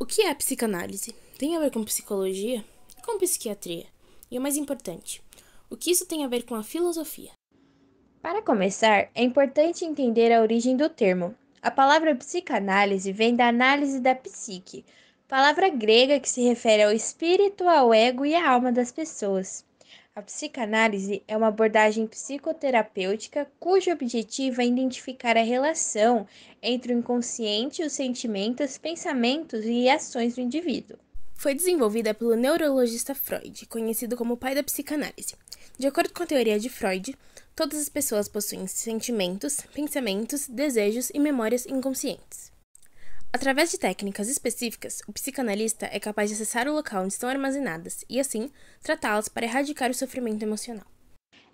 O que é a psicanálise? Tem a ver com psicologia? E com psiquiatria? E o mais importante, o que isso tem a ver com a filosofia? Para começar, é importante entender a origem do termo. A palavra psicanálise vem da análise da psique, palavra grega que se refere ao espírito, ao ego e à alma das pessoas. A psicanálise é uma abordagem psicoterapêutica cujo objetivo é identificar a relação entre o inconsciente, os sentimentos, pensamentos e ações do indivíduo. Foi desenvolvida pelo neurologista Freud, conhecido como o pai da psicanálise. De acordo com a teoria de Freud, todas as pessoas possuem sentimentos, pensamentos, desejos e memórias inconscientes. Através de técnicas específicas, o psicanalista é capaz de acessar o local onde estão armazenadas e, assim, tratá-las para erradicar o sofrimento emocional.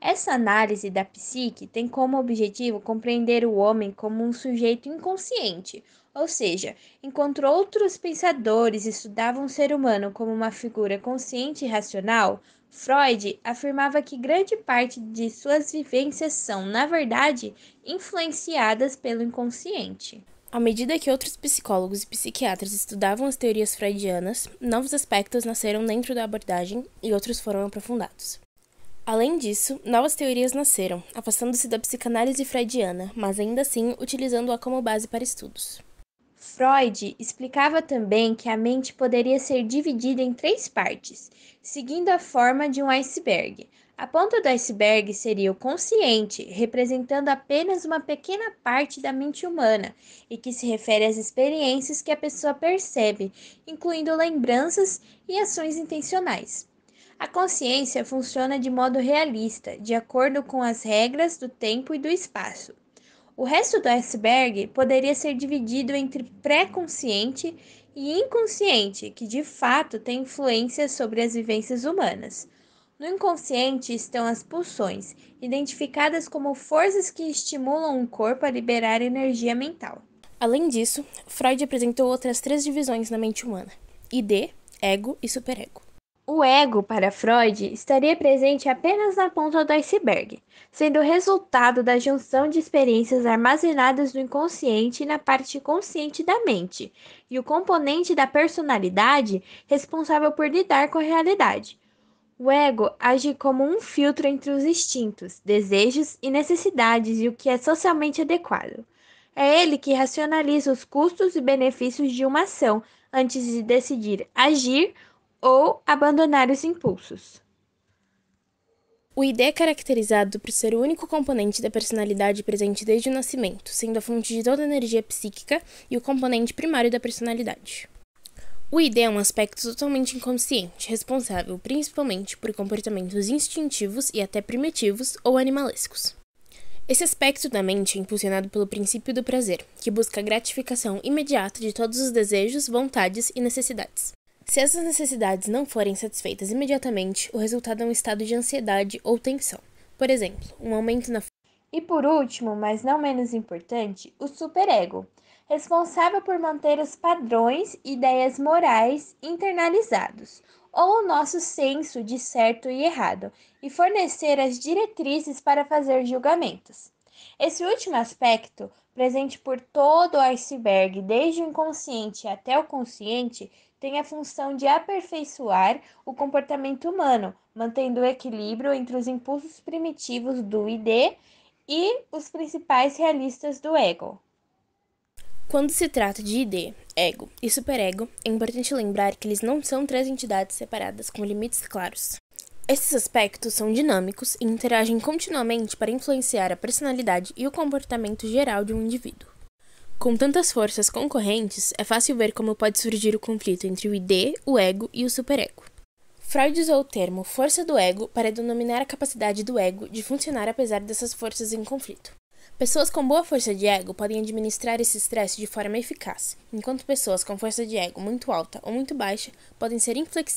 Essa análise da psique tem como objetivo compreender o homem como um sujeito inconsciente, ou seja, enquanto outros pensadores estudavam o ser humano como uma figura consciente e racional, Freud afirmava que grande parte de suas vivências são, na verdade, influenciadas pelo inconsciente. À medida que outros psicólogos e psiquiatras estudavam as teorias freudianas, novos aspectos nasceram dentro da abordagem e outros foram aprofundados. Além disso, novas teorias nasceram, afastando-se da psicanálise freudiana, mas ainda assim utilizando-a como base para estudos. Freud explicava também que a mente poderia ser dividida em três partes, seguindo a forma de um iceberg. A ponta do iceberg seria o consciente, representando apenas uma pequena parte da mente humana e que se refere às experiências que a pessoa percebe, incluindo lembranças e ações intencionais. A consciência funciona de modo realista, de acordo com as regras do tempo e do espaço. O resto do iceberg poderia ser dividido entre pré-consciente e inconsciente, que de fato tem influência sobre as vivências humanas. No inconsciente estão as pulsões, identificadas como forças que estimulam o corpo a liberar energia mental. Além disso, Freud apresentou outras três divisões na mente humana: id, ego e superego. O ego, para Freud, estaria presente apenas na ponta do iceberg, sendo o resultado da junção de experiências armazenadas no inconsciente e na parte consciente da mente, e o componente da personalidade responsável por lidar com a realidade. O ego age como um filtro entre os instintos, desejos e necessidades e o que é socialmente adequado. É ele que racionaliza os custos e benefícios de uma ação antes de decidir agir ou abandonar os impulsos. O id é caracterizado por ser o único componente da personalidade presente desde o nascimento, sendo a fonte de toda a energia psíquica e o componente primário da personalidade. O id é um aspecto totalmente inconsciente, responsável principalmente por comportamentos instintivos e até primitivos ou animalescos. Esse aspecto da mente é impulsionado pelo princípio do prazer, que busca a gratificação imediata de todos os desejos, vontades e necessidades. Se essas necessidades não forem satisfeitas imediatamente, o resultado é um estado de ansiedade ou tensão. Por exemplo, um aumento na. E por último, mas não menos importante, o superego, responsável por manter os padrões e ideias morais internalizados, ou o nosso senso de certo e errado, e fornecer as diretrizes para fazer julgamentos. Esse último aspecto, presente por todo o iceberg, desde o inconsciente até o consciente, tem a função de aperfeiçoar o comportamento humano, mantendo o equilíbrio entre os impulsos primitivos do id e os principais realistas do ego. Quando se trata de id, ego e superego, é importante lembrar que eles não são três entidades separadas com limites claros. Esses aspectos são dinâmicos e interagem continuamente para influenciar a personalidade e o comportamento geral de um indivíduo. Com tantas forças concorrentes, é fácil ver como pode surgir o conflito entre o id, o ego e o superego. Freud usou o termo força do ego para denominar a capacidade do ego de funcionar apesar dessas forças em conflito. Pessoas com boa força de ego podem administrar esse estresse de forma eficaz, enquanto pessoas com força de ego muito alta ou muito baixa podem ser inflexíveis